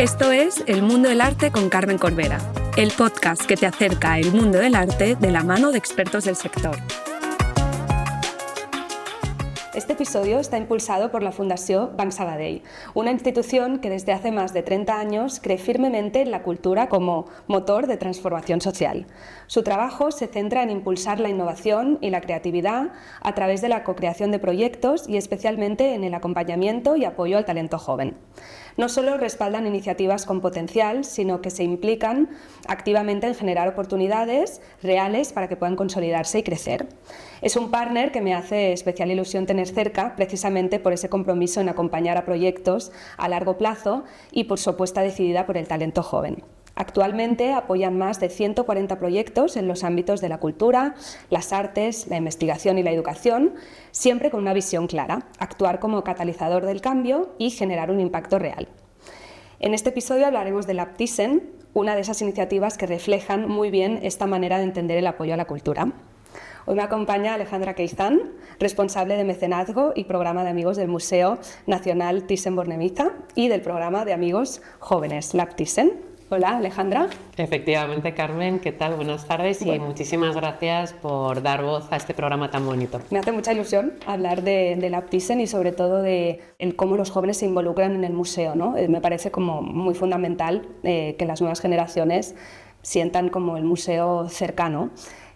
Esto es El Mundo del Arte con Carmen Corbera, el podcast que te acerca al mundo del arte de la mano de expertos del sector. Este episodio está impulsado por la Fundació Banc Sabadell, una institución que desde hace más de 30 años cree firmemente en la cultura como motor de transformación social. Su trabajo se centra en impulsar la innovación y la creatividad a través de la co-creación de proyectos y especialmente en el acompañamiento y apoyo al talento joven. No solo respaldan iniciativas con potencial, sino que se implican activamente en generar oportunidades reales para que puedan consolidarse y crecer. Es un partner que me hace especial ilusión tener cerca, precisamente por ese compromiso en acompañar a proyectos a largo plazo y por su apuesta decidida por el talento joven. Actualmente apoyan más de 140 proyectos en los ámbitos de la cultura, las artes, la investigación y la educación, siempre con una visión clara: actuar como catalizador del cambio y generar un impacto real. En este episodio hablaremos de Laptisen, una de esas iniciativas que reflejan muy bien esta manera de entender el apoyo a la cultura. Hoy me acompaña Alejandra Queizán, responsable de mecenazgo y programa de amigos del Museo Nacional Thyssen-Bornemisza y del programa de amigos jóvenes Laptisen. Hola, Alejandra. Efectivamente, Carmen, ¿qué tal? Buenas tardes y muchísimas gracias por dar voz a este programa tan bonito. Me hace mucha ilusión hablar de Laptisen y sobre todo de cómo los jóvenes se involucran en el museo, ¿no? Me parece como muy fundamental que las nuevas generaciones sientan como el museo cercano.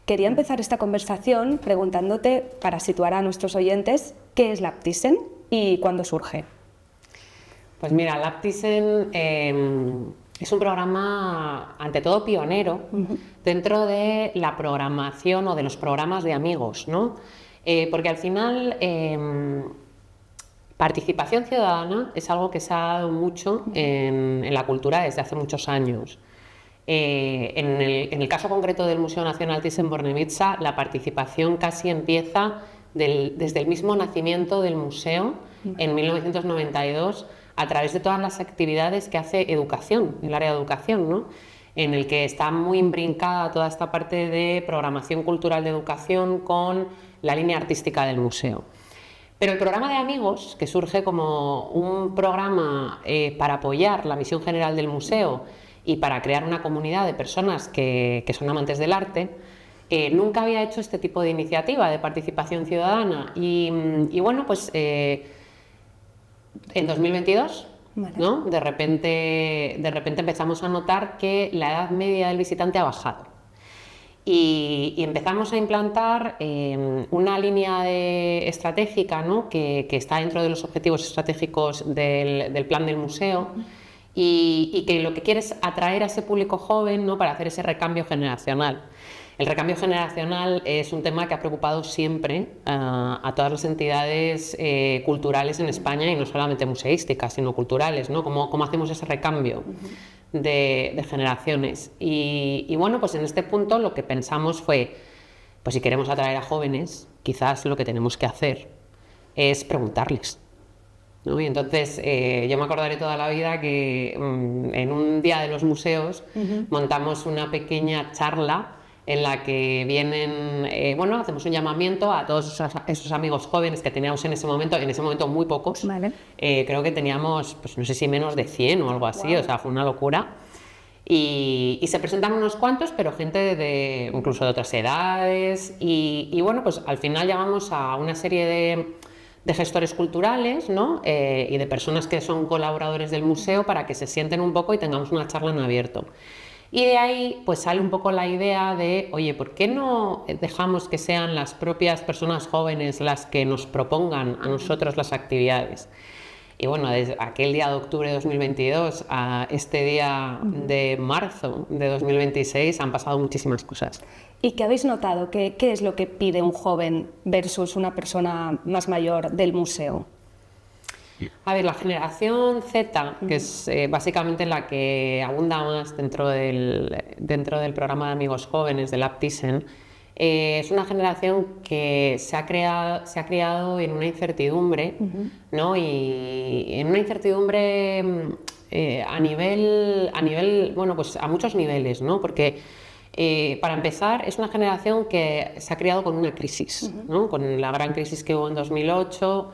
Quería empezar esta conversación preguntándote, para situar a nuestros oyentes, ¿qué es Laptisen y cuándo surge? Pues mira, Laptisen es un programa, ante todo, pionero dentro de la programación o de los programas de amigos, ¿no? Porque al final, participación ciudadana es algo que se ha dado mucho en la cultura desde hace muchos años. En el caso concreto del Museo Nacional Thyssen-Bornemisza, la participación casi empieza desde el mismo nacimiento del museo, en 1992, a través de todas las actividades que hace educación, el área de educación, ¿no? En el que está muy imbrincada toda esta parte de programación cultural de educación con la línea artística del museo. Pero el programa de amigos, que surge como un programa para apoyar la misión general del museo y para crear una comunidad de personas que son amantes del arte, nunca había hecho este tipo de iniciativa de participación ciudadana. Y bueno, pues en 2022, vale, ¿no? De repente empezamos a notar que la edad media del visitante ha bajado. Y empezamos a implantar una línea estratégica, ¿no? que está dentro de los objetivos estratégicos del plan del museo. Y que lo que quiere es atraer a ese público joven, ¿no? Para hacer ese recambio generacional. El recambio generacional es un tema que ha preocupado siempre a todas las entidades culturales en España, y no solamente museísticas, sino culturales, ¿no? ¿Cómo hacemos ese recambio de generaciones? Y bueno, pues en este punto lo que pensamos fue, pues si queremos atraer a jóvenes, quizás lo que tenemos que hacer es preguntarles, ¿no? Y entonces yo me acordaré toda la vida que en un día de los museos montamos una pequeña charla en la que vienen, hacemos un llamamiento a todos esos amigos jóvenes que teníamos en ese momento muy pocos. Vale. Creo que teníamos, pues no sé si menos de 100 o algo así, wow. O sea, fue una locura. Y se presentan unos cuantos, pero gente incluso de otras edades. Y bueno, pues al final llamamos a una serie de gestores culturales, ¿no? Y de personas que son colaboradores del museo para que se sienten un poco y tengamos una charla en abierto. Y de ahí pues sale un poco la idea de, oye, ¿por qué no dejamos que sean las propias personas jóvenes las que nos propongan a nosotros las actividades? Y bueno, desde aquel día de octubre de 2022 a este día de marzo de 2026 han pasado muchísimas cosas. ¿Y qué habéis notado? ¿Qué es lo que pide un joven versus una persona más mayor del museo? A ver, la generación Z, que es básicamente la que abunda más dentro del programa de amigos jóvenes de Laptisen, es una generación que se ha criado en una incertidumbre, ¿no? Y en una incertidumbre a nivel, bueno, pues a muchos niveles, ¿no? Porque para empezar, es una generación que se ha criado con una crisis, ¿no? Con la gran crisis que hubo en 2008.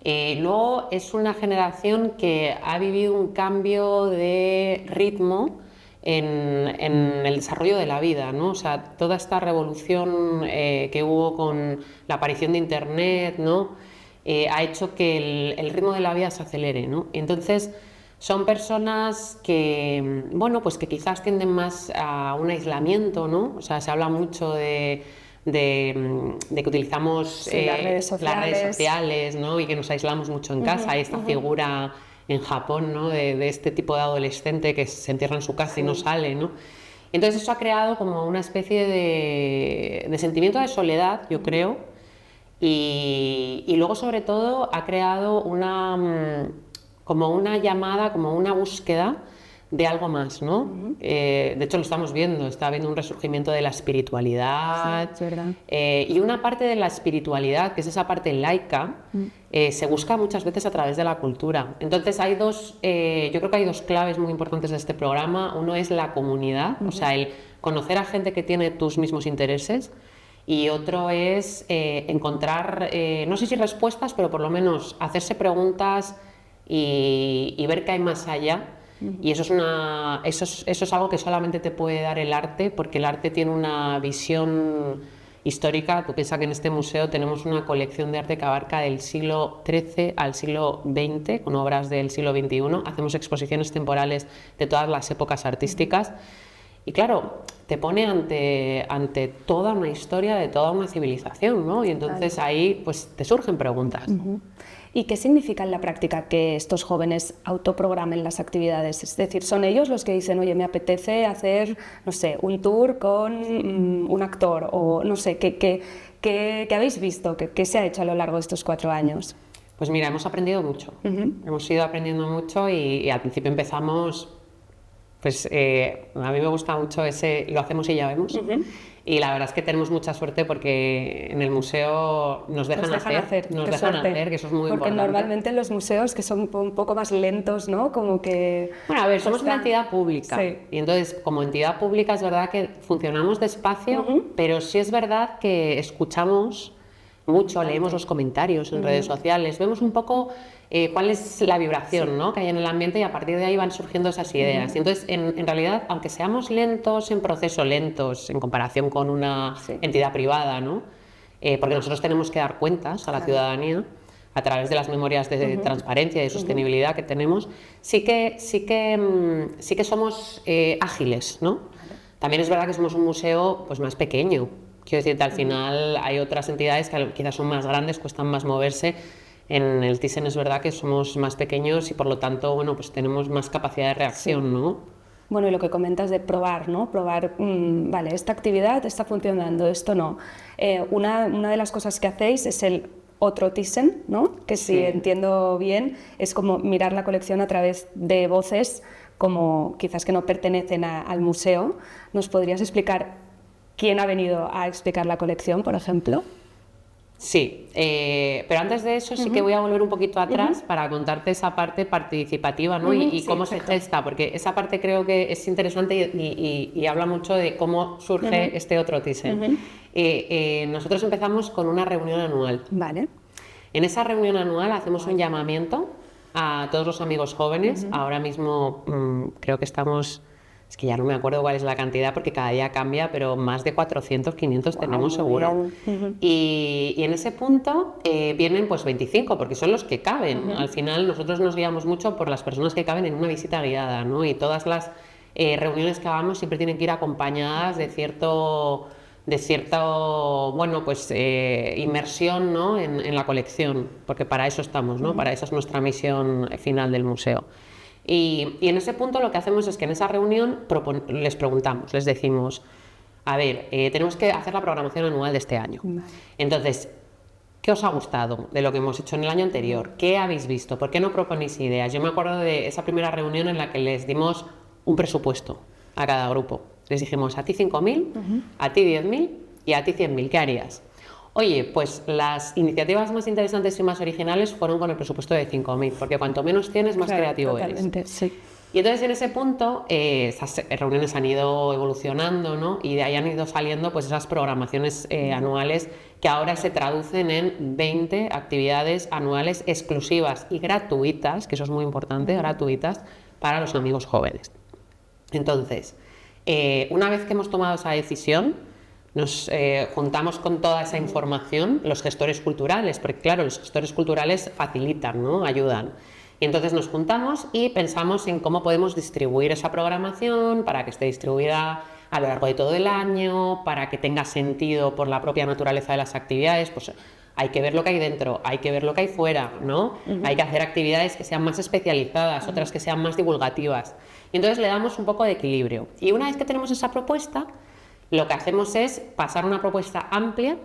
Luego es una generación que ha vivido un cambio de ritmo en el desarrollo de la vida, ¿no? O sea, toda esta revolución que hubo con la aparición de Internet, ¿no? Ha hecho que el ritmo de la vida se acelere, ¿no? Entonces, son personas que, bueno, pues que quizás tienden más a un aislamiento, ¿no? O sea, se habla mucho de que utilizamos las redes sociales, ¿no? Y que nos aislamos mucho en casa. Hay esta figura en Japón, ¿no? de este tipo de adolescente que se encierra en su casa y no sale, ¿no? Entonces eso ha creado como una especie de sentimiento de soledad, yo creo, y luego sobre todo ha creado como una llamada, como una búsqueda de algo más, ¿no? De hecho lo estamos viendo, está habiendo un resurgimiento de la espiritualidad, Sí, es verdad. Y una parte de la espiritualidad, que es esa parte laica, se busca muchas veces a través de la cultura. Entonces hay yo creo que hay dos claves muy importantes de este programa. Uno es la comunidad, o sea, el conocer a gente que tiene tus mismos intereses, y otro es encontrar, no sé si respuestas, pero por lo menos hacerse preguntas y ver qué hay más allá. Y eso es algo que solamente te puede dar el arte, porque el arte tiene una visión histórica. Tú piensas que en este museo tenemos una colección de arte que abarca del siglo XIII al siglo XX, con obras del siglo XXI. Hacemos exposiciones temporales de todas las épocas artísticas. Y claro, te pone ante toda una historia de toda una civilización, ¿no? Y entonces ahí pues te surgen preguntas. ¿Y qué significa en la práctica que estos jóvenes autoprogramen las actividades? Es decir, ¿son ellos los que dicen, oye, me apetece hacer, no sé, un tour con un actor? O no sé, ¿qué habéis visto? ¿Qué se ha hecho a lo largo de estos 4 años? Pues mira, hemos aprendido mucho. Hemos ido aprendiendo mucho y al principio empezamos... Pues a mí me gusta mucho ese lo hacemos y ya vemos. Y la verdad es que tenemos mucha suerte porque en el museo nos dejan hacer, que eso es muy importante. Porque normalmente en los museos, que son un poco más lentos, ¿no? Como que... Bueno, a ver, somos una entidad pública. Sí. Y entonces, como entidad pública, es verdad que funcionamos despacio, pero sí es verdad que escuchamos mucho, leemos los comentarios en redes sociales, vemos un poco cuál es la vibración, ¿no? Que hay en el ambiente, y a partir de ahí van surgiendo esas ideas. Y entonces, en realidad, aunque seamos lentos en proceso, lentos en comparación con una entidad privada, ¿no? Porque nosotros tenemos que dar cuentas a la ciudadanía a través de las memorias de transparencia y de sostenibilidad que tenemos, sí que somos ágiles, ¿no? También es verdad que somos un museo pues más pequeño. Quiero decirte, al final hay otras entidades que quizás son más grandes, cuestan más moverse. En el Thyssen es verdad que somos más pequeños y por lo tanto, bueno, pues tenemos más capacidad de reacción, ¿no? Bueno, y lo que comentas de probar, ¿no? Probar, vale, esta actividad está funcionando, esto no. Una de las cosas que hacéis es el otro Thyssen, ¿no? Que si entiendo bien, es como mirar la colección a través de voces como quizás que no pertenecen al museo. ¿Nos podrías explicar quién ha venido a explicar la colección, por ejemplo? Sí, pero antes de eso sí que voy a volver un poquito atrás para contarte esa parte participativa, ¿no? Y cómo se gesta, porque esa parte creo que es interesante y habla mucho de cómo surge este otro Thyssen. Nosotros empezamos con una reunión anual. Vale. En esa reunión anual hacemos un llamamiento a todos los amigos jóvenes. Ahora mismo creo que estamos... Es que ya no me acuerdo cuál es la cantidad porque cada día cambia, pero más de 400, 500 tenemos seguro. Y en ese punto vienen pues 25, porque son los que caben. Al final nosotros nos guiamos mucho por las personas que caben en una visita guiada, ¿no? Y todas las reuniones que hagamos siempre tienen que ir acompañadas de cierta bueno, pues inmersión, ¿no? en la colección, porque para eso estamos, ¿no? Para esa es nuestra misión final del museo. Y en ese punto lo que hacemos es que en esa reunión les preguntamos, les decimos, a ver, tenemos que hacer la programación anual de este año. Entonces, ¿qué os ha gustado de lo que hemos hecho en el año anterior? ¿Qué habéis visto? ¿Por qué no proponéis ideas? Yo me acuerdo de esa primera reunión en la que les dimos un presupuesto a cada grupo. Les dijimos, a ti 5.000, a ti 10.000 y a ti 100.000, ¿qué harías? Oye, pues las iniciativas más interesantes y más originales fueron con el presupuesto de 5.000, porque cuanto menos tienes, más creativo totalmente, eres. Sí. Y entonces en ese punto esas reuniones han ido evolucionando, ¿no? Y de ahí han ido saliendo pues esas programaciones anuales que ahora se traducen en 20 actividades anuales exclusivas y gratuitas, que eso es muy importante, gratuitas, para los amigos jóvenes. Entonces, una vez que hemos tomado esa decisión, nos juntamos con toda esa información, los gestores culturales, porque claro, los gestores culturales facilitan, ¿no? Ayudan. Y entonces nos juntamos y pensamos en cómo podemos distribuir esa programación para que esté distribuida a lo largo de todo el año, para que tenga sentido por la propia naturaleza de las actividades. Pues hay que ver lo que hay dentro, hay que ver lo que hay fuera, ¿no? Hay que hacer actividades que sean más especializadas, otras que sean más divulgativas. Y entonces le damos un poco de equilibrio. Y una vez que tenemos esa propuesta, lo que hacemos es pasar una propuesta amplia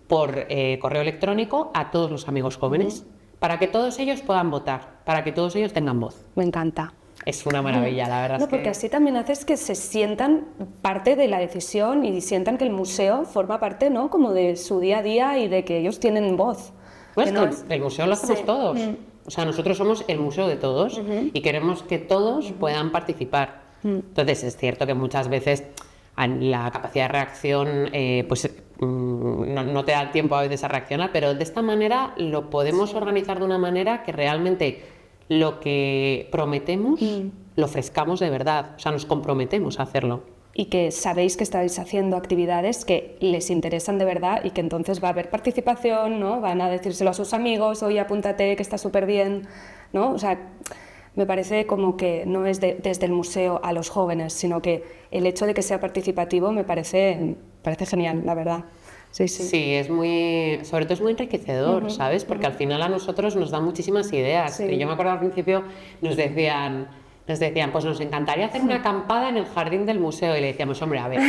por correo electrónico a todos los amigos jóvenes, para que todos ellos puedan votar, para que todos ellos tengan voz. Me encanta. Es una maravilla, la verdad. No, porque así también haces que se sientan parte de la decisión y sientan que el museo forma parte, ¿no?, como de su día a día y de que ellos tienen voz. Pues no el museo lo hacemos todos. O sea, nosotros somos el museo de todos y queremos que todos puedan participar. Entonces, es cierto que muchas veces la capacidad de reacción no te da tiempo a veces a reaccionar, pero de esta manera lo podemos organizar de una manera que realmente lo que prometemos lo ofrezcamos de verdad, o sea, nos comprometemos a hacerlo. Y que sabéis que estáis haciendo actividades que les interesan de verdad y que entonces va a haber participación, ¿no? Van a decírselo a sus amigos, oye, apúntate, que está súper bien, ¿no? O sea, me parece como que no es desde el museo a los jóvenes, sino que el hecho de que sea participativo me parece genial, la verdad. Sí, sí. Sí, sobre todo es muy enriquecedor, ¿sabes? Porque al final a nosotros nos dan muchísimas ideas. Sí. Y yo me acuerdo al principio nos decían, pues nos encantaría hacer una acampada en el jardín del museo. Y le decíamos, hombre, a ver,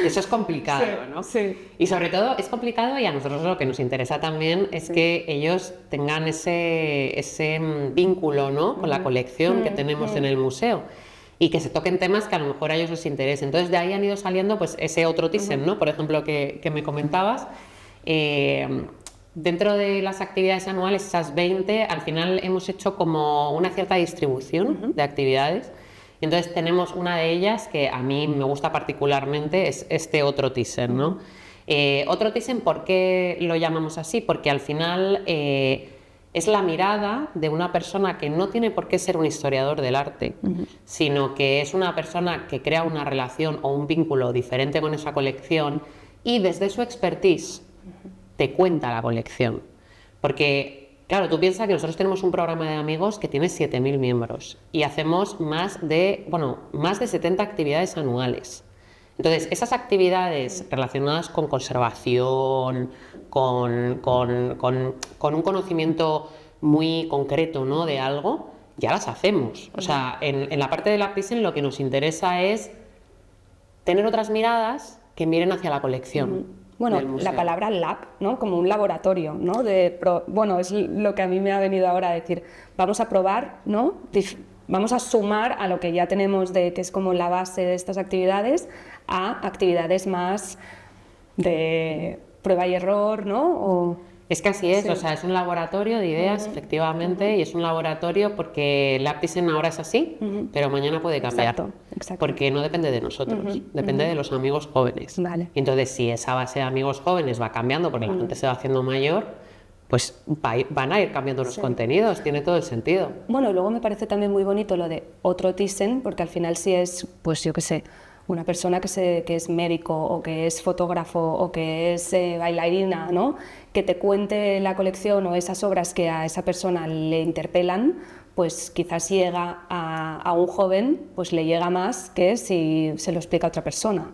eso es complicado, ¿no? Sí. Y sobre todo es complicado, y a nosotros lo que nos interesa también es que ellos tengan ese vínculo, ¿no?, con la colección que tenemos en el museo. Y que se toquen temas que a lo mejor a ellos les interesen. Entonces de ahí han ido saliendo pues ese otro Thyssen, ¿no?, por ejemplo, que me comentabas. Dentro de las actividades anuales, esas 20, al final hemos hecho como una cierta distribución de actividades. Y entonces tenemos una de ellas que a mí me gusta particularmente, es este otro Thyssen, ¿no? Otro Thyssen, ¿por qué lo llamamos así? Porque al final es la mirada de una persona que no tiene por qué ser un historiador del arte, sino que es una persona que crea una relación o un vínculo diferente con esa colección y desde su expertise te cuenta la colección. Porque, claro, tú piensas que nosotros tenemos un programa de amigos que tiene 7.000 miembros y hacemos más de 70 actividades anuales. Entonces, esas actividades relacionadas con conservación, con un conocimiento muy concreto, ¿no?, de algo, ya las hacemos. O sea, en la parte del Thyssen lo que nos interesa es tener otras miradas que miren hacia la colección. Bueno, la palabra lab, ¿no?, como un laboratorio, ¿no? Es lo que a mí me ha venido ahora a decir, vamos a probar, ¿no?, vamos a sumar a lo que ya tenemos, que es como la base de estas actividades, a actividades más de prueba y error, ¿no? Es que así es, Sí. O sea, es un laboratorio de ideas, efectivamente, y es un laboratorio porque el Thyssen ahora es así, pero mañana puede cambiar. Exacto. Porque no depende de nosotros, depende de los amigos jóvenes. Vale. Y entonces, si esa base de amigos jóvenes va cambiando porque la gente se va haciendo mayor, pues van a ir cambiando los contenidos, tiene todo el sentido. Bueno, y luego me parece también muy bonito lo de otro Thyssen, porque al final si es, pues yo qué sé, una persona que es médico o que es fotógrafo o que es bailarina, ¿no?, que te cuente la colección o esas obras que a esa persona le interpelan, pues quizás llega a un joven, pues le llega más que si se lo explica a otra persona.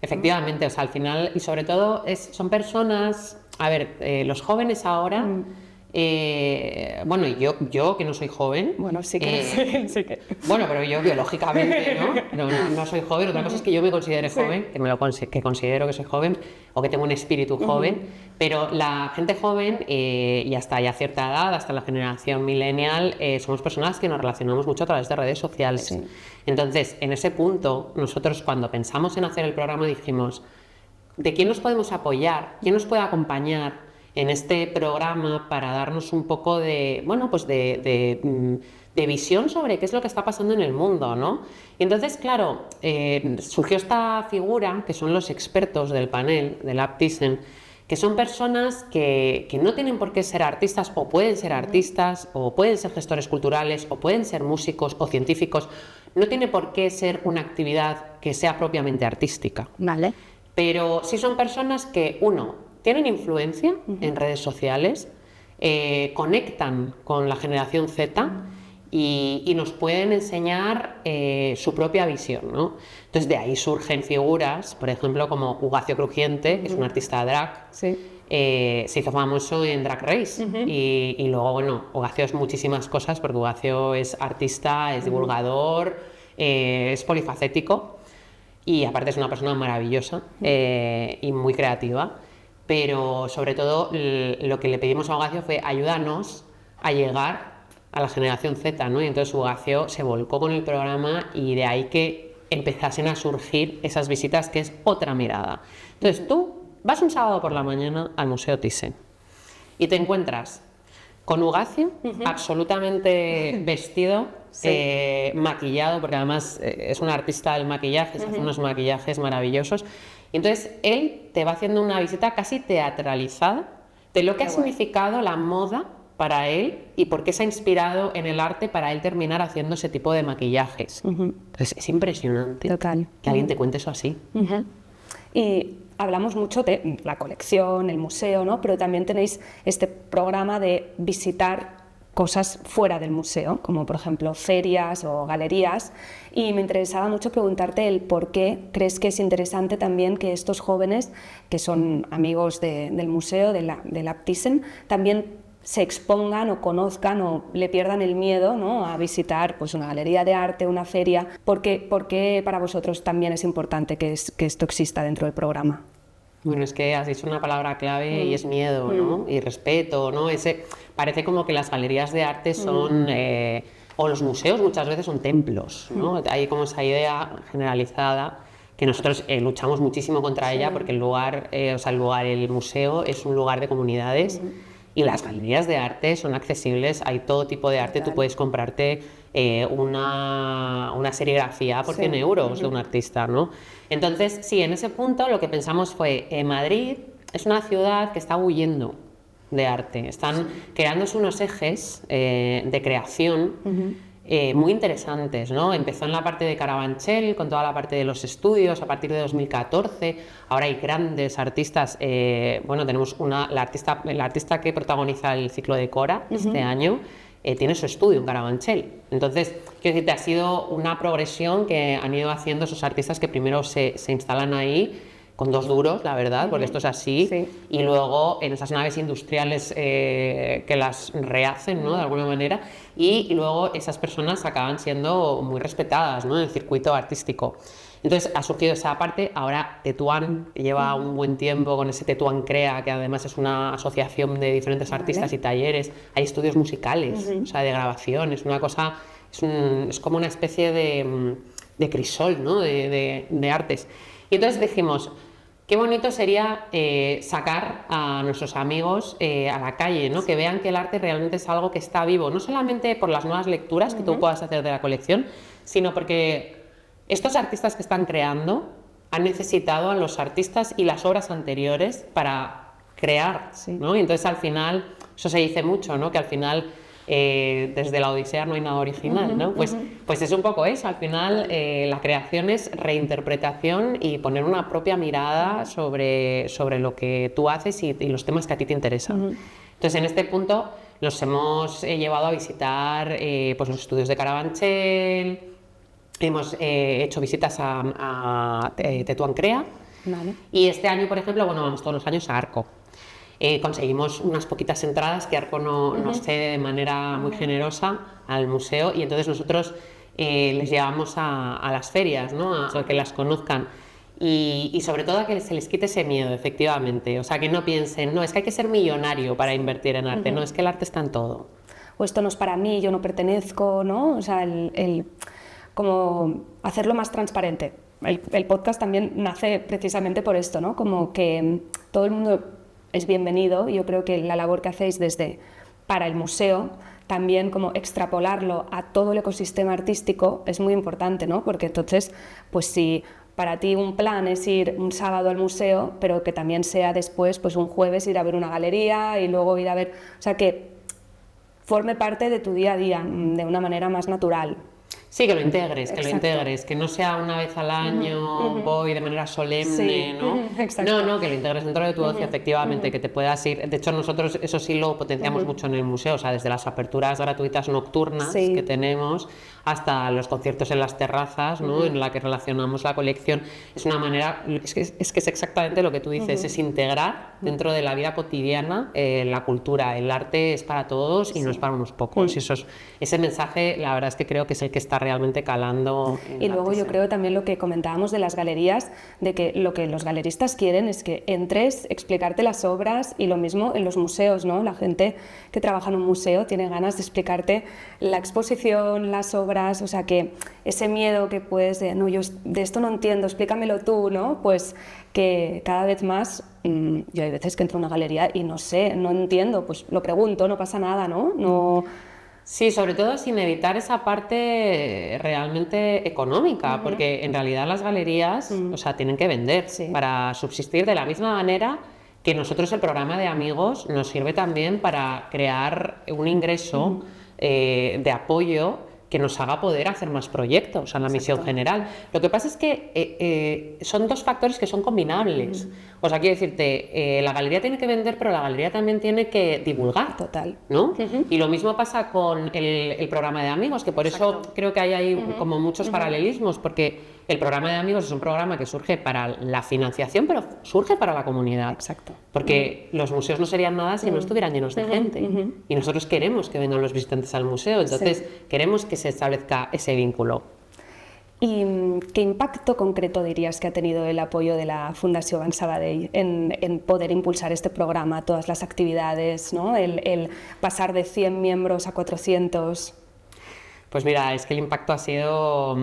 Efectivamente, o sea, al final, y sobre todo son personas, a ver, los jóvenes ahora, bueno, yo que no soy joven. Bueno, sí que sí que. Bueno, pero yo biológicamente, ¿no? No soy joven. Otra cosa es que yo me considere joven, que considero que soy joven o que tengo un espíritu joven, pero la gente joven y hasta ya cierta edad, hasta la generación millennial, somos personas que nos relacionamos mucho a través de redes sociales. Sí. Entonces, en ese punto, nosotros cuando pensamos en hacer el programa dijimos, ¿de quién nos podemos apoyar? ¿Quién nos puede acompañar en este programa para darnos un poco de, bueno, pues de visión sobre qué es lo que está pasando en el mundo, ¿no? Y entonces, claro, surgió esta figura, que son los expertos del panel, del Thyssen, que son personas que no tienen por qué ser artistas, o pueden ser artistas, o pueden ser gestores culturales, o pueden ser músicos o científicos. No tiene por qué ser una actividad que sea propiamente artística. Vale. Pero sí son personas que, uno, tienen influencia en redes sociales, conectan con la generación Z y nos pueden enseñar su propia visión, ¿no? Entonces de ahí surgen figuras, por ejemplo, como Ugacio Crujiente, que es un artista drag, Sí. se hizo famoso en Drag Race y luego, bueno, Ugacio es muchísimas cosas, porque Ugacio es artista, es divulgador, es polifacético y aparte es una persona maravillosa y muy creativa. Pero sobre todo lo que le pedimos a Ugacio fue ayúdanos a llegar a la generación Z, ¿no? Y entonces Ugacio se volcó con el programa y de ahí que empezasen a surgir esas visitas, que es otra mirada. Entonces tú vas un sábado por la mañana al Museo Thyssen y te encuentras con Ugacio absolutamente vestido, maquillado, porque además es un artista del maquillaje, se hace unos maquillajes maravillosos. Y entonces él te va haciendo una visita casi teatralizada de lo que ha significado la moda para él y por qué se ha inspirado en el arte para él terminar haciendo ese tipo de maquillajes. Entonces es impresionante Total. que alguien te cuente eso así. Y hablamos mucho de la colección, el museo, ¿no? Pero también tenéis este programa de visitar cosas fuera del museo, como por ejemplo ferias o galerías, y me interesaba mucho preguntarte el por qué crees que es interesante también que estos jóvenes, que son amigos del museo, del Thyssen, también se expongan o conozcan o le pierdan el miedo, ¿no?, a visitar pues, una galería de arte, una feria. ¿Por qué para vosotros también es importante que esto exista dentro del programa? Bueno, es que has dicho una palabra clave y es miedo, ¿no? Y respeto, ¿no? Parece como que las galerías de arte son, o los museos muchas veces son templos, ¿no? Hay como esa idea generalizada que nosotros luchamos muchísimo contra ella, porque el museo es un lugar de comunidades y las galerías de arte son accesibles, hay todo tipo de arte. Tú puedes comprarte una serigrafía por 100 euros de un artista, ¿no? Entonces, sí, en ese punto lo que pensamos fue, Madrid es una ciudad que está huyendo de arte, están creándose unos ejes de creación muy interesantes, ¿no? Empezó en la parte de Carabanchel, con toda la parte de los estudios, a partir de 2014, ahora hay grandes artistas, bueno, tenemos la artista que protagoniza el ciclo de Cora este año, tiene su estudio en Carabanchel. Entonces, quiero decirte, ha sido una progresión que han ido haciendo esos artistas que primero se instalan ahí con dos duros, la verdad, porque esto es así, y luego en esas naves industriales que las rehacen, ¿no?, de alguna manera, y luego esas personas acaban siendo muy respetadas, ¿no?, en el circuito artístico. Entonces ha surgido esa parte. Ahora Tetuán lleva un buen tiempo con ese Tetuán Crea, que además es una asociación de diferentes artistas y talleres. Hay estudios musicales, o sea, de grabación, es una cosa, es como una especie de crisol, ¿no?, de artes. Y entonces dijimos, qué bonito sería sacar a nuestros amigos a la calle, ¿no?, que vean que el arte realmente es algo que está vivo, no solamente por las nuevas lecturas que tú puedas hacer de la colección, sino porque estos artistas que están creando han necesitado a los artistas y las obras anteriores para crear, ¿no? Y entonces al final, eso se dice mucho, ¿no?, que al final desde la Odisea no hay nada original, ¿no? Pues es un poco eso, al final la creación es reinterpretación y poner una propia mirada sobre lo que tú haces y los temas que a ti te interesan. Entonces en este punto los hemos llevado a visitar pues los estudios de Carabanchel, hemos hecho visitas a Tetuán Crea, y este año, por ejemplo, bueno, vamos todos los años a Arco. Conseguimos unas poquitas entradas que Arco nos cede de manera muy generosa al museo, y entonces nosotros les llevamos a las ferias, ¿no?, a que las conozcan y sobre todo a que se les quite ese miedo, efectivamente. O sea, que no piensen, no, es que hay que ser millonario para invertir en arte, no, es que el arte está en todo. O esto no es para mí, yo no pertenezco, ¿no? O sea, como hacerlo más transparente. El podcast también nace precisamente por esto, ¿no? Como que todo el mundo es bienvenido, y yo creo que la labor que hacéis para el museo, también como extrapolarlo a todo el ecosistema artístico es muy importante, ¿no? Porque entonces, pues si para ti un plan es ir un sábado al museo, pero que también sea después, pues un jueves ir a ver una galería y luego ir a ver, o sea, que forme parte de tu día a día de una manera más natural. Sí, que lo integres, Exacto. que no sea una vez al año, voy de manera solemne, Sí, ¿no? exacto. No, que lo integres dentro de tu ocio, efectivamente, que te puedas ir. De hecho, nosotros eso sí lo potenciamos mucho en el museo, o sea, desde las aperturas gratuitas nocturnas que Sí. tenemos hasta los conciertos en las terrazas, ¿no? En la que relacionamos la colección. Es una manera, es que es exactamente lo que tú dices, es integrar dentro de la vida cotidiana la cultura, el arte es para todos y no es para unos pocos. Y ese mensaje, la verdad es que creo que es el que está realmente calando en Y luego yo creo también lo que comentábamos de las galerías, de que lo que los galeristas quieren es que entres, explicarte las obras, y lo mismo en los museos, ¿no? La gente que trabaja en un museo tiene ganas de explicarte la exposición, las obras, o sea que ese miedo que puedes de, no, yo de esto no entiendo, explícamelo tú, ¿no? Pues que cada vez más, yo hay veces que entro a una galería y no sé, no entiendo, pues lo pregunto, no pasa nada, ¿no? No. Sí, sobre todo sin evitar esa parte realmente económica, porque en realidad las galerías, o sea, tienen que vender para subsistir de la misma manera que nosotros el programa de amigos nos sirve también para crear un ingreso de apoyo que nos haga poder hacer más proyectos a la misión general. Lo que pasa es que son dos factores que son combinables. O sea, quiero decirte, la galería tiene que vender, pero la galería también tiene que divulgar. Total. ¿No? Y lo mismo pasa con el programa de amigos, que por eso creo que hay como muchos paralelismos, porque el programa de amigos es un programa que surge para la financiación, pero surge para la comunidad. Exacto. Porque los museos no serían nada si no estuvieran llenos de gente. Y nosotros queremos que vengan los visitantes al museo, entonces queremos que se establezca ese vínculo. ¿Y qué impacto concreto dirías que ha tenido el apoyo de la Fundació Banc Sabadell en poder impulsar este programa, todas las actividades, ¿no? El pasar de 100 miembros a 400? Pues mira, es que el impacto ha sido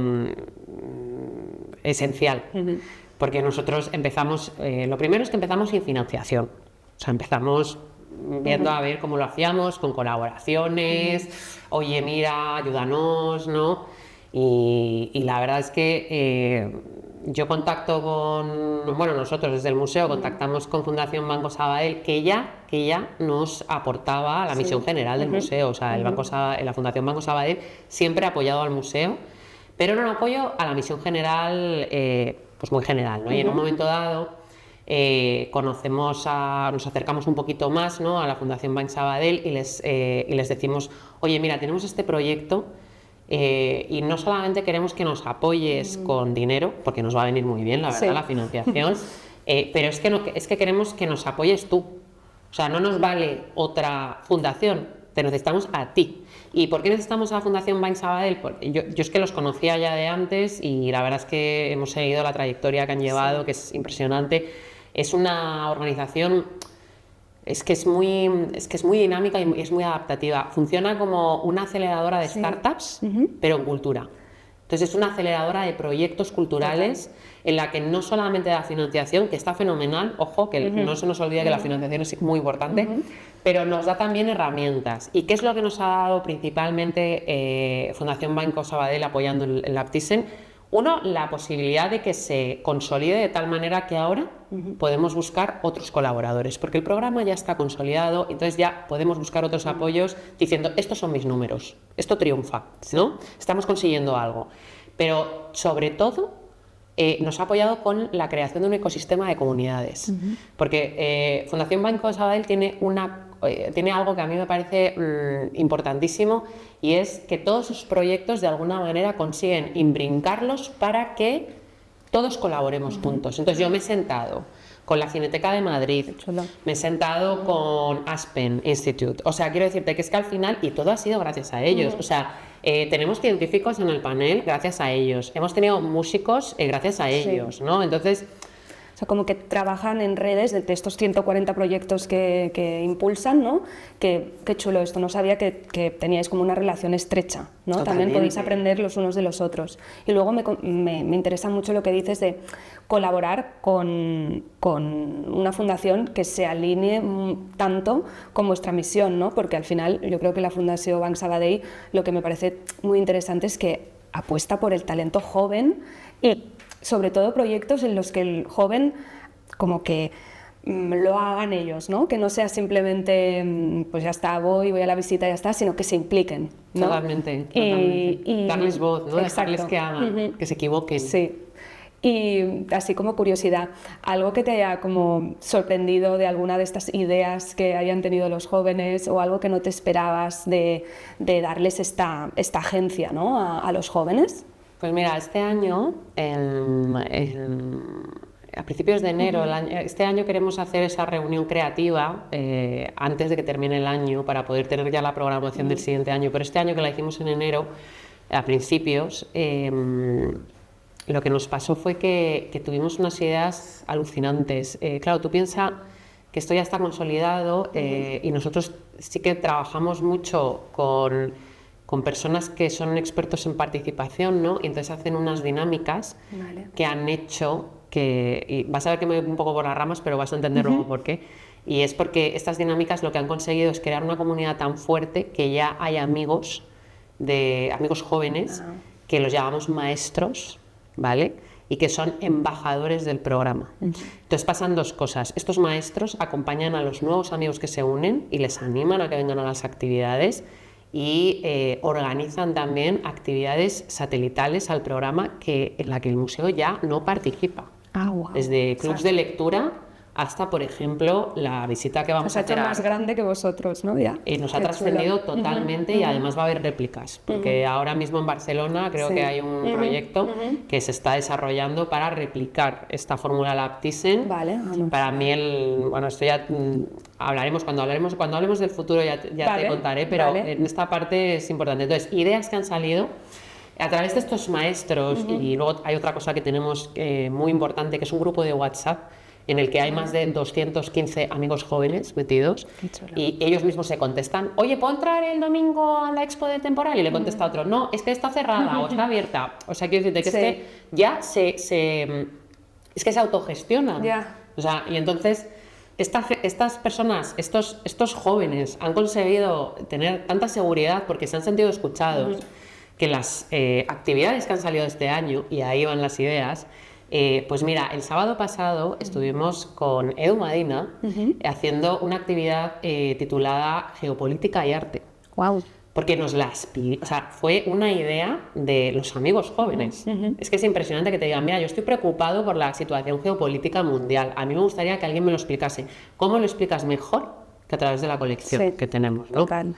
esencial, porque nosotros empezamos, lo primero es que empezamos sin financiación, o sea, empezamos viendo a ver cómo lo hacíamos, con colaboraciones, oye, mira, ayúdanos, ¿no? Y la verdad es que yo contacto nosotros desde el museo contactamos con Fundación Banco Sabadell, que ya nos aportaba a la misión general del museo, o sea, la Fundación Banco Sabadell siempre ha apoyado al museo, pero era un apoyo a la misión general, pues muy general, ¿no? Y en un momento dado nos acercamos un poquito más, ¿no? A la Fundación Banc Sabadell y les decimos, oye, mira, tenemos este proyecto. Y no solamente queremos que nos apoyes con dinero, porque nos va a venir muy bien, la verdad, la financiación, pero es que queremos que nos apoyes tú. O sea, no nos vale otra fundación, te necesitamos a ti. ¿Y por qué necesitamos a la Fundación Banc Sabadell? Yo es que los conocía ya de antes y la verdad es que hemos seguido la trayectoria que han llevado, que es impresionante. Es una organización... Es que es muy dinámica y es muy adaptativa. Funciona como una aceleradora de startups, pero en cultura. Entonces es una aceleradora de proyectos culturales en la que no solamente da financiación, que está fenomenal, ojo, que no se nos olvide que la financiación es muy importante, pero nos da también herramientas. ¿Y qué es lo que nos ha dado principalmente Fundación Banco Sabadell apoyando el Lab Thyssen? Uno, la posibilidad de que se consolide de tal manera que ahora podemos buscar otros colaboradores, porque el programa ya está consolidado, entonces ya podemos buscar otros apoyos diciendo, estos son mis números, esto triunfa, ¿no? Estamos consiguiendo algo. Pero sobre todo, nos ha apoyado con la creación de un ecosistema de comunidades, porque Fundación Banco Sabadell tiene algo que a mí me parece importantísimo, y es que todos sus proyectos de alguna manera consiguen imbrincarlos para que todos colaboremos juntos. Entonces yo me he sentado con la Cineteca de Madrid, me he sentado con Aspen Institute, o sea, quiero decirte que es que al final, y todo ha sido gracias a ellos, o sea, tenemos científicos en el panel gracias a ellos, hemos tenido músicos gracias a ellos, ¿no? Entonces... O sea, como que trabajan en redes de estos 140 proyectos que impulsan, ¿no? Qué chulo esto, no sabía que teníais como una relación estrecha, ¿no? Totalmente. También podéis aprender los unos de los otros. Y luego me interesa mucho lo que dices de colaborar con una fundación que se alinee tanto con vuestra misión, ¿no? Porque al final yo creo que la Fundació Banc Sabadell lo que me parece muy interesante es que apuesta por el talento joven y sobre todo proyectos en los que el joven como que lo hagan ellos, ¿no? Que no sea simplemente, pues ya está, voy a la visita y ya está, sino que se impliquen, ¿no? Totalmente. Y darles voz, ¿no? exacto. Dejarles que hagan, que se equivoquen. Sí. Y así como curiosidad, algo que te haya como sorprendido de alguna de estas ideas que hayan tenido los jóvenes o algo que no te esperabas de darles esta agencia, ¿no? a los jóvenes. Pues mira, este año, a principios de enero, este año queremos hacer esa reunión creativa antes de que termine el año para poder tener ya la programación del siguiente año. Pero este año, que la hicimos en enero, a principios, lo que nos pasó fue que tuvimos unas ideas alucinantes. Claro, tú piensas que esto ya está consolidado y nosotros sí que trabajamos mucho con personas que son expertos en participación, ¿no? Y entonces hacen unas dinámicas que han hecho que... Y vas a ver que me voy un poco por las ramas, pero vas a entender luego por qué. Y es porque estas dinámicas lo que han conseguido es crear una comunidad tan fuerte que ya hay amigos jóvenes que los llamamos maestros, ¿vale? Y que son embajadores del programa. Entonces pasan dos cosas. Estos maestros acompañan a los nuevos amigos que se unen y les animan a que vengan a las actividades y organizan también actividades satelitales al programa en la que el museo ya no participa. Wow. Desde clubs de lectura hasta, por ejemplo, la visita que vamos a hacer. Nos ha hecho más grande que vosotros, ¿no? Ya. Nos ha trascendido totalmente y además va a haber réplicas, porque ahora mismo en Barcelona creo que hay un proyecto que se está desarrollando para replicar esta fórmula Lab Thyssen. Vale. Para mí, esto ya hablaremos, cuando hablemos del futuro ya te contaré, pero en esta parte es importante. Entonces, ideas que han salido a través de estos maestros y luego hay otra cosa que tenemos muy importante, que es un grupo de WhatsApp en el que hay más de 215 amigos jóvenes metidos y ellos mismos se contestan: oye, ¿puedo entrar el domingo a la expo de Temporal? Y le contesta otro: no, es que está cerrada o está abierta. O sea, quiero decirte que es que ya es que se autogestionan. O sea, y entonces estas personas, estos jóvenes han conseguido tener tanta seguridad porque se han sentido escuchados, que las actividades que han salido este año, y ahí van las ideas. Pues mira, el sábado pasado estuvimos con Edu Madina haciendo una actividad titulada Geopolítica y Arte. Wow. Porque o sea, fue una idea de los amigos jóvenes. Es que es impresionante que te digan: mira, yo estoy preocupado por la situación geopolítica mundial. A mí me gustaría que alguien me lo explicase. ¿Cómo lo explicas mejor que a través de la colección que tenemos, ¿no? Total.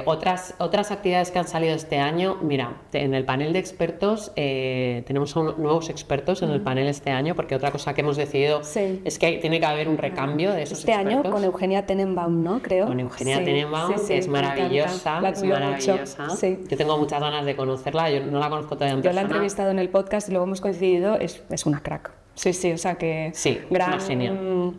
Otras actividades que han salido este año, mira, en el panel de expertos tenemos nuevos expertos en el panel este año, porque otra cosa que hemos decidido es que tiene que haber un recambio de esos expertos. Este año con Eugenia Tenenbaum, ¿no? Creo. Con Eugenia Tenenbaum, que es maravillosa. Es maravillosa. Yo tengo muchas ganas de conocerla, yo no la conozco todavía en persona. Yo la he entrevistado en el podcast y luego hemos coincidido, es una crack. Sí, o sea que... Sí, gran, es una genial.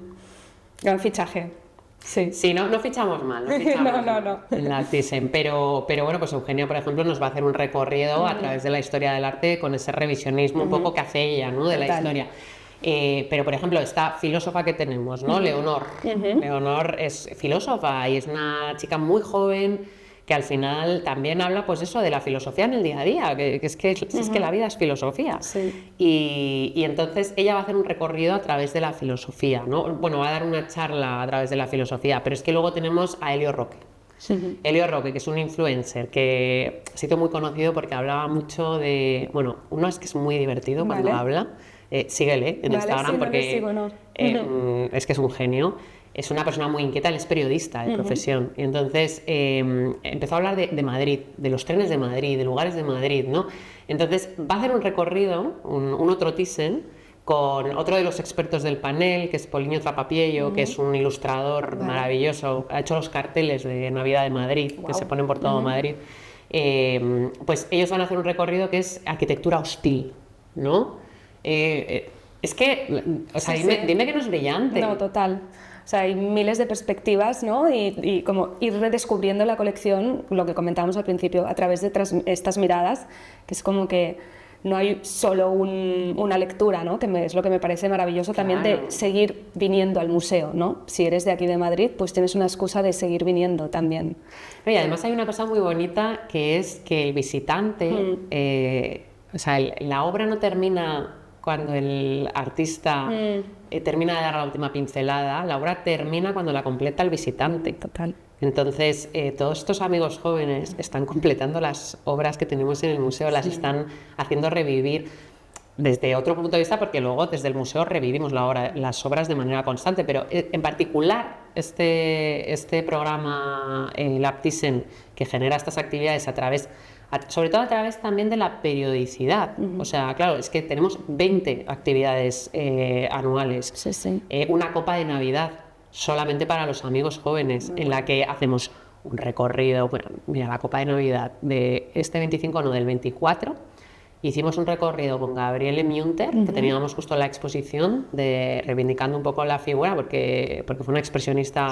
Gran fichaje. Sí, no fichamos mal, no. En la Thyssen, pero bueno, pues Eugenia, por ejemplo, nos va a hacer un recorrido a través de la historia del arte con ese revisionismo un poco que hace ella, ¿no? De la historia. Pero, por ejemplo, esta filósofa que tenemos, ¿no? Leonor. Leonor es filósofa y es una chica muy joven que al final también habla, pues eso, de la filosofía en el día a día, que es que la vida es filosofía. Y entonces ella va a hacer un recorrido a través de la filosofía, ¿no? Bueno, va a dar una charla a través de la filosofía, pero es que luego tenemos a Elio Roque. Elio Roque, que es un influencer que ha sido muy conocido porque hablaba mucho de... Bueno, uno es que es muy divertido cuando habla. Síguele en Instagram porque es que es un genio. Es una persona muy inquieta, él es periodista de profesión. Y entonces empezó a hablar de Madrid, de los trenes de Madrid, de lugares de Madrid, ¿no? Entonces va a hacer un recorrido, un otro Thyssen, con otro de los expertos del panel, que es Poliño Trapapiello, que es un ilustrador maravilloso, ha hecho los carteles de Navidad de Madrid, que se ponen por todo Madrid. Pues ellos van a hacer un recorrido que es arquitectura hostil, ¿no? Es que, o sea, dime que no es brillante. No, total. O sea, hay miles de perspectivas, ¿no? Y como ir redescubriendo la colección, lo que comentábamos al principio, a través de estas miradas, que es como que no hay solo una lectura, ¿no? Que es lo que me parece maravilloso también de seguir viniendo al museo, ¿no? Si eres de aquí de Madrid, pues tienes una excusa de seguir viniendo también. Y además hay una cosa muy bonita, que es que el visitante, o sea, la obra no termina cuando el artista termina de dar la última pincelada, la obra termina cuando la completa el visitante. Total. Entonces, todos estos amigos jóvenes están completando las obras que tenemos en el museo, las están haciendo revivir desde otro punto de vista, porque luego desde el museo revivimos las obras de manera constante, pero en particular este programa, Lab Thyssen, que genera estas actividades sobre todo a través también de la periodicidad. O sea, claro, es que tenemos 20 actividades anuales, una copa de Navidad solamente para los amigos jóvenes, en la que hacemos un recorrido. Bueno, mira, la copa de Navidad de este 25, no, del 24, hicimos un recorrido con Gabriele Münter, que teníamos justo la exposición reivindicando un poco la figura, porque fue una expresionista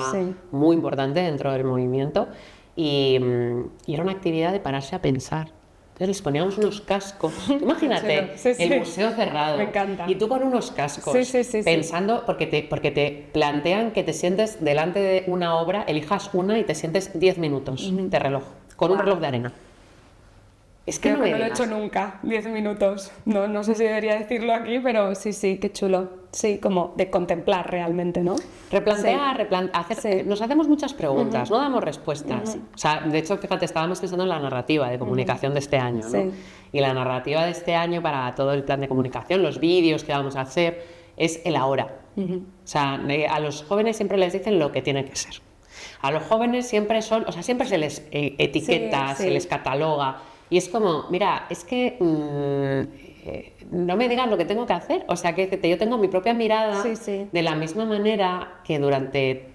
muy importante dentro del movimiento, y era una actividad de pararse a pensar. Entonces les poníamos unos cascos. Imagínate, el museo cerrado. Me encanta. Y tú con unos cascos, pensando, porque te plantean que te sientes delante de una obra, elijas una y te sientes 10 minutos de reloj, con un reloj de arena. Es que creo que no lo he hecho nunca, 10 minutos. No sé si debería decirlo aquí, pero sí, qué chulo. Sí, como de contemplar realmente, ¿no? Replantear, nos hacemos muchas preguntas, no damos respuestas. O sea, de hecho, fíjate, estábamos pensando en la narrativa de comunicación de este año, ¿no? Y la narrativa de este año para todo el plan de comunicación, los vídeos que vamos a hacer, es el ahora. O sea, a los jóvenes siempre les dicen lo que tiene que ser. A los jóvenes siempre se les etiqueta, se les cataloga. Y es como, mira, es que no me digan lo que tengo que hacer. O sea, que yo tengo mi propia mirada, de la misma manera que durante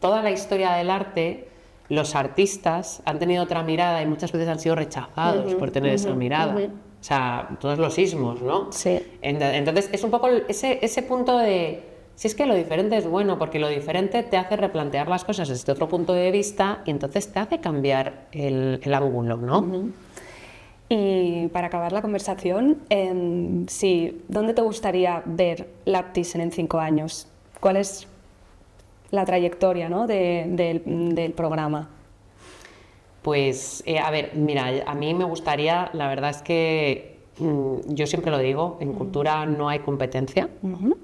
toda la historia del arte, los artistas han tenido otra mirada y muchas veces han sido rechazados por tener esa mirada. O sea, todos los ismos, ¿no? Sí. Entonces, es un poco ese punto de... Si es que lo diferente es bueno, porque lo diferente te hace replantear las cosas desde otro punto de vista y entonces te hace cambiar el ángulo, ¿no? Y para acabar la conversación, ¿dónde te gustaría ver Lab Thyssen en 5 años? ¿Cuál es la trayectoria, ¿no? del programa? Pues, a ver, mira, a mí me gustaría, la verdad es que yo siempre lo digo, en cultura no hay competencia,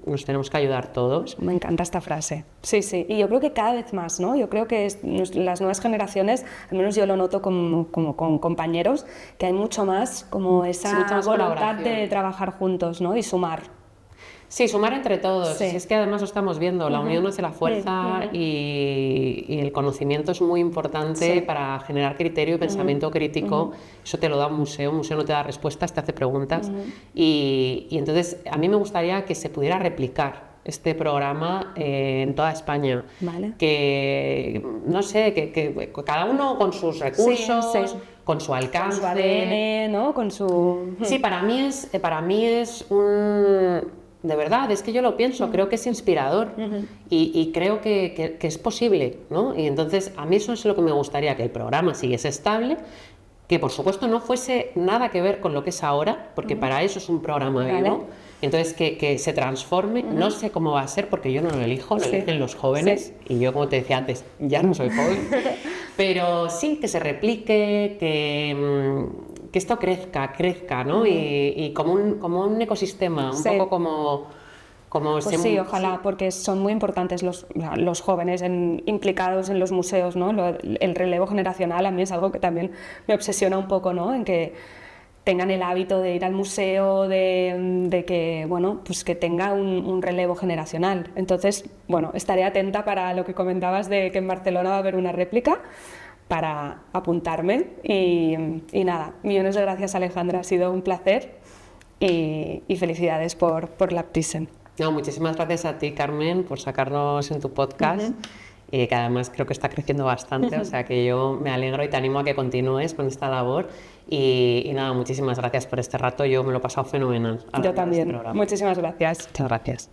nos tenemos que ayudar todos. Me encanta esta frase. Sí, y yo creo que cada vez más, ¿no? Yo creo que las nuevas generaciones, al menos yo lo noto como con compañeros, que hay mucho más como esa voluntad de trabajar juntos, ¿no? Y sumar. Sí, sumar entre todos. Si es que además lo estamos viendo, la unión hace la fuerza y el conocimiento es muy importante para generar criterio y pensamiento crítico. Eso te lo da un museo no te da respuestas, te hace preguntas. Y entonces a mí me gustaría que se pudiera replicar este programa en toda España. Vale. Que, no sé, que cada uno con sus recursos, con su alcance. Con su ADN, ¿no? Con su... Sí, para mí es un... De verdad, es que yo lo pienso, creo que es inspirador y creo que es posible, ¿no? Y entonces a mí eso es lo que me gustaría, que el programa siguiese estable, que por supuesto no fuese nada que ver con lo que es ahora, porque para eso es un programa vivo. Entonces que se transforme, no sé cómo va a ser porque yo no lo elijo, lo eligen los jóvenes y yo, como te decía antes, ya no soy joven, pero sí que se replique, que esto crezca, ¿no? Y como un ecosistema, un poco como pues sí, ojalá, porque son muy importantes los jóvenes implicados en los museos, ¿no? El relevo generacional a mí es algo que también me obsesiona un poco, ¿no? En que tengan el hábito de ir al museo, de que, bueno, pues que tenga un relevo generacional. Entonces, bueno, estaré atenta para lo que comentabas de que en Barcelona va a haber una réplica, para apuntarme y nada, millones de gracias, Alejandra, ha sido un placer y felicidades por Lab Thyssen. No, muchísimas gracias a ti, Carmen, por sacarnos en tu podcast, que además creo que está creciendo bastante, o sea que yo me alegro y te animo a que continúes con esta labor y nada, muchísimas gracias por este rato, yo me lo he pasado fenomenal. Yo también, muchísimas gracias. Muchas gracias.